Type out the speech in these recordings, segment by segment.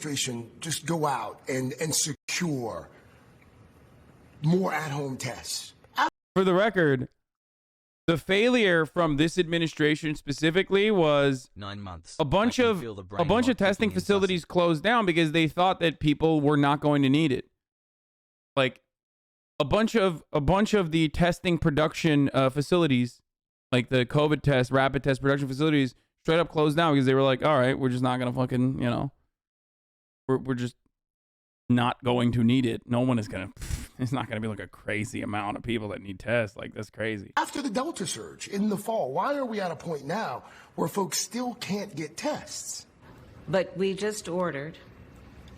administration just go out and secure more at-home tests? For the record, the failure from this administration specifically was 9 months. a bunch of testing facilities closed down because they thought that people were not going to need it. Like a bunch of the testing production facilities, like the COVID test, rapid test production facilities, straight up closed down because they were like, all right, we're just not gonna fucking, you know, we're just not going to need it. No one is gonna. It's not gonna be like a crazy amount of people that need tests. Like, that's crazy. After the Delta surge in the fall, why are we at a point now where folks still can't get tests? But we just ordered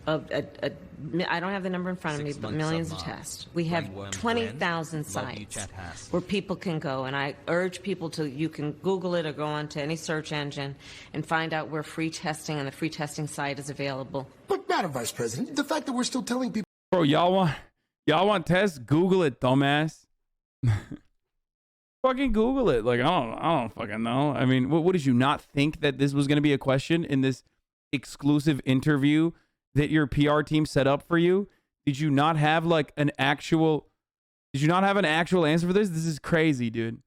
I don't have the number in front of me, but millions of tests. We have 20,000 sites where people can go, and I urge people to, you can Google it or go onto any search engine and find out where free testing and the free testing site is available. But Madam Vice President, the fact that we're still telling people, bro, y'all want tests? Google it, dumbass. Fucking Google it. Like, I don't fucking know. I mean, what did you not think that this was going to be a question in this exclusive interview that your PR team set up for you? Did you not have like an actual answer for this? This is crazy, dude.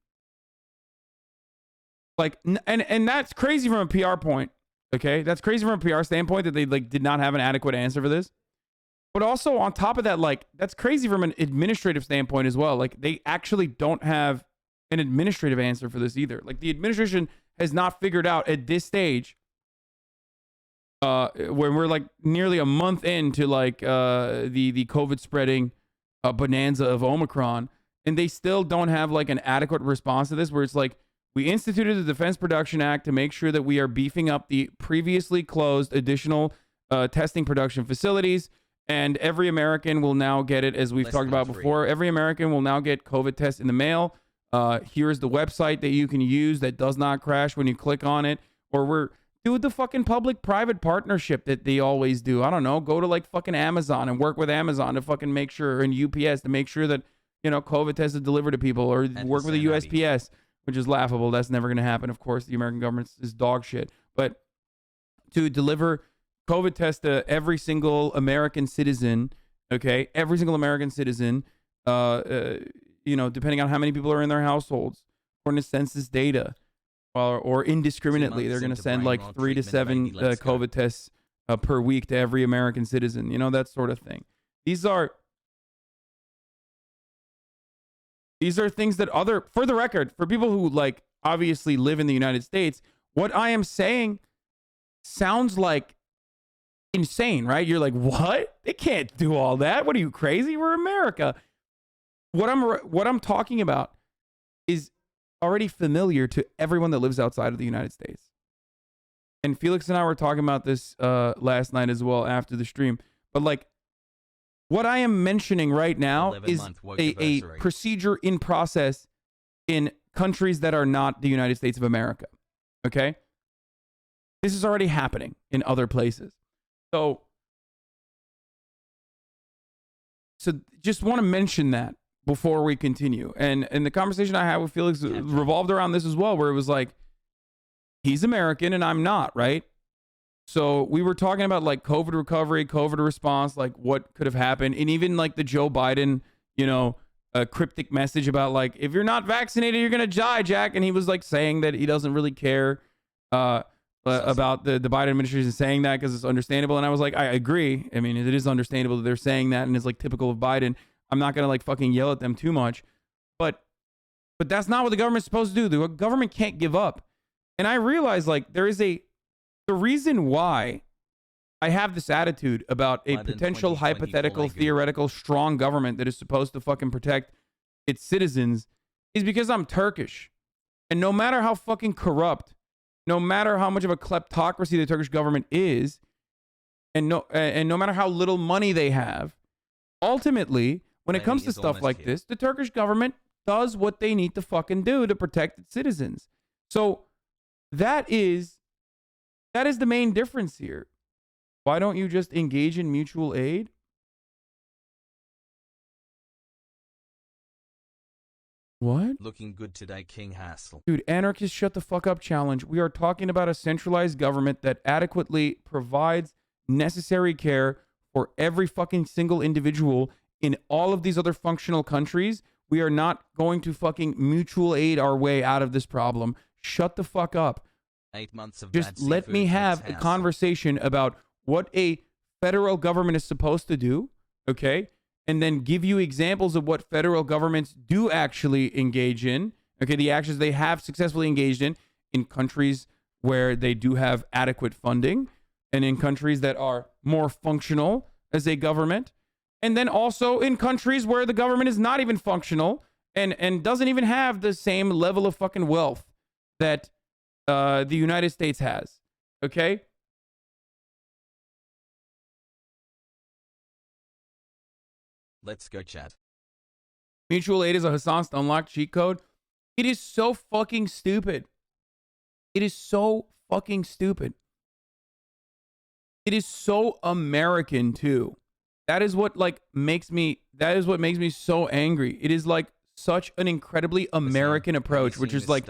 Like, and that's crazy from a PR point. Okay. That's crazy from a PR standpoint that they like did not have an adequate answer for this. But also on top of that, like, that's crazy from an administrative standpoint as well. Like, they actually don't have an administrative answer for this either. Like, the administration has not figured out at this stage, when we're like nearly a month into like the COVID spreading bonanza of Omicron, and they still don't have like an adequate response to this, where it's like, we instituted the Defense Production Act to make sure that we are beefing up the previously closed additional testing production facilities, and every American will now get it, as we've talked about before. Every American will now get COVID tests in the mail. Here's the website that you can use that does not crash when you click on it. Or we're do the fucking public-private partnership that they always do. I don't know. Go to like fucking Amazon and work with Amazon to fucking make sure, and UPS to make sure that, you know, COVID tests are delivered to people, or work with the USPS, which is laughable. That's never going to happen. Of course, the American government is dog shit. But to deliver COVID tests to every single American citizen, okay, every single American citizen, you know, depending on how many people are in their households, according to census data, or indiscriminately, they're going to send like 3 to 7 COVID tests per week to every American citizen, you know, that sort of thing. These are things that for the record, for people who like obviously live in the United States, what I am saying sounds like insane, right? You're like, what? They can't do all that. What are you, crazy? We're America. What I'm talking about is already familiar to everyone that lives outside of the United States. And Felix and I were talking about this last night as well after the stream. But like, what I am mentioning right now is a procedure in process in countries that are not the United States of America. Okay? This is already happening in other places. So just want to mention that before we continue. And the conversation I had with Felix revolved around this as well, where it was like, he's American and I'm not, right? So we were talking about like COVID recovery, COVID response, like what could have happened. And even like the Joe Biden, you know, a cryptic message about like, if you're not vaccinated, you're going to die, Jack. And he was like saying that he doesn't really care about the Biden administration saying that because it's understandable. And I was like, I agree. I mean, it is understandable that they're saying that, and it's like typical of Biden. I'm not going to like fucking yell at them too much, but that's not what the government's supposed to do. The government can't give up. And I realize like the reason why I have this attitude about a potential hypothetical, theoretical, strong government that is supposed to fucking protect its citizens is because I'm Turkish. And no matter how fucking corrupt, no matter how much of a kleptocracy the Turkish government is, and no matter how little money they have, ultimately, when it comes to stuff like this, the Turkish government does what they need to fucking do to protect its citizens. So that is the main difference here. Why don't you just engage in mutual aid? What? Looking good today, King Hassel. Dude, anarchist shut the fuck up challenge. We are talking about a centralized government that adequately provides necessary care for every fucking single individual in all of these other functional countries, we are not going to fucking mutual aid our way out of this problem. Shut the fuck up. 8 months of Just bad let seafood me makes have a hassle. conversation about what a federal government is supposed to do, okay? And then give you examples of what federal governments do actually engage in, okay? The actions they have successfully engaged in countries where they do have adequate funding and in countries that are more functional as a government. And then also in countries where the government is not even functional and doesn't even have the same level of fucking wealth that the United States has, okay? Let's go, chat. Mutual aid is a Hasan unlocked cheat code. It is so fucking stupid. It is so fucking stupid. It is so American too. That is what makes me so angry. It is like such an incredibly American approach, which is like,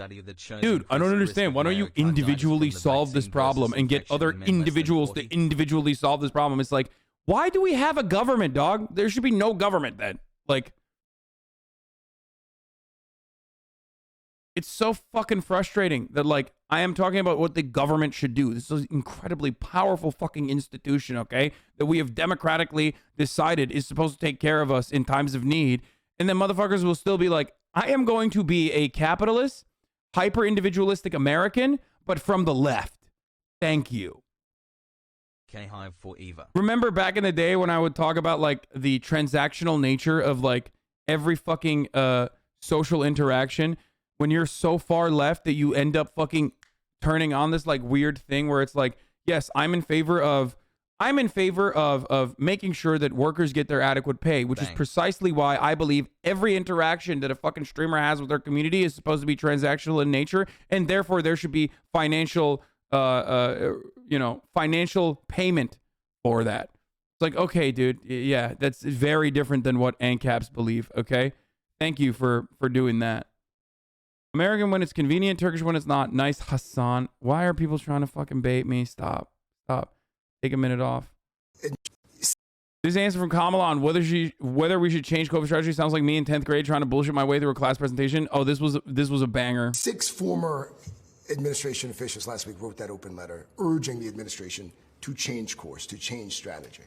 dude, I don't understand. Why don't you individually solve this problem and get other individuals to individually solve this problem? It's like, why do we have a government, dog? There should be no government then. Like, it's so fucking frustrating that, like, I am talking about what the government should do. This is an incredibly powerful fucking institution, okay? That we have democratically decided is supposed to take care of us in times of need. And then motherfuckers will still be like, I am going to be a capitalist, hyper-individualistic American, but from the left. Thank you. K-Hive for Eva. Remember back in the day when I would talk about, like, the transactional nature of, like, every fucking social interaction? When you're so far left that you end up fucking turning on this like weird thing where it's like, yes, I'm in favor of making sure that workers get their adequate pay, which is precisely why I believe every interaction that a fucking streamer has with their community is supposed to be transactional in nature, and therefore there should be financial financial payment for that. It's like, okay, dude, yeah, that's very different than what ANCAPs believe, okay? Thank you for doing that. American when it's convenient, Turkish when it's not. Nice, Hasan. Why are people trying to fucking bait me? Stop. Take a minute off. This answer from Kamala on whether we should change COVID strategy sounds like me in 10th grade trying to bullshit my way through a class presentation. Oh, this was a banger. 6 former administration officials last week wrote that open letter urging the administration to change course, to change strategy.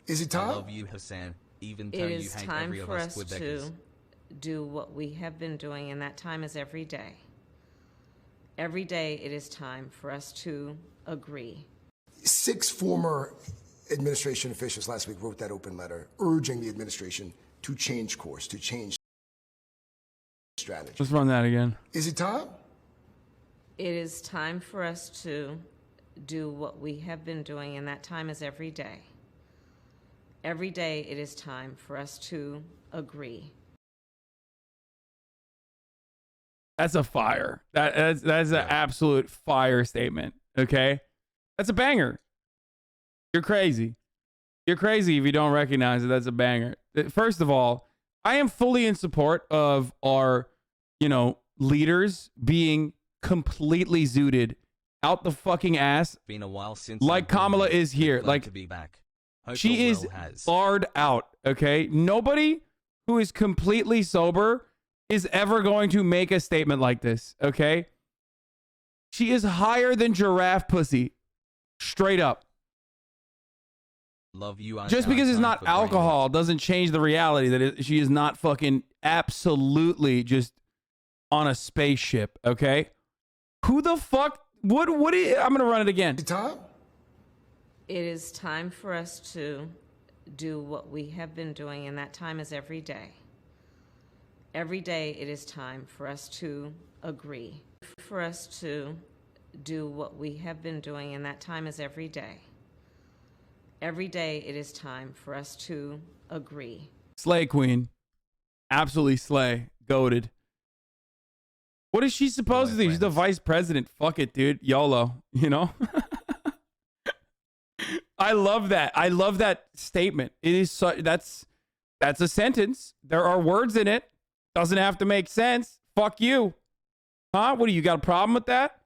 Is it time? I love you, Hasan. Even though It you is hate time every of for us us to do what we have been doing, and that time is every day. Every day it is time for us to agree. 6 former administration officials last week wrote that open letter urging the administration to change course, to change strategy. Let's run that again. Is it time? It is time for us to do what we have been doing, and that time is every day. Every day it is time for us to agree. That's a fire. That's an absolute fire statement. Okay, that's a banger. You're crazy. You're crazy if you don't recognize that that's a banger. First of all, I am fully in support of our, leaders being completely zooted out the fucking ass. Been a while since like Kamala is here. Glad Like to be back. Hope she your is well has. barred out. Okay, nobody who is completely sober is ever going to make a statement like this, okay? She is higher than giraffe pussy. Straight up. Love you. Just because it's not alcohol doesn't change the reality that she is not fucking absolutely just on a spaceship, okay? Who the fuck? What I'm going to run it again. Tom? It is time for us to do what we have been doing, and that time is every day. Every day it is time for us to agree. For us to do what we have been doing, and that time is every day. Every day it is time for us to agree. Slay queen. Absolutely slay. Goated. What is she supposed to do? She's the vice president. Fuck it, dude. YOLO. I love that. I love that statement. It is that's a sentence. There are words in it. Doesn't have to make sense. Fuck you. Huh? What do you got a problem with that?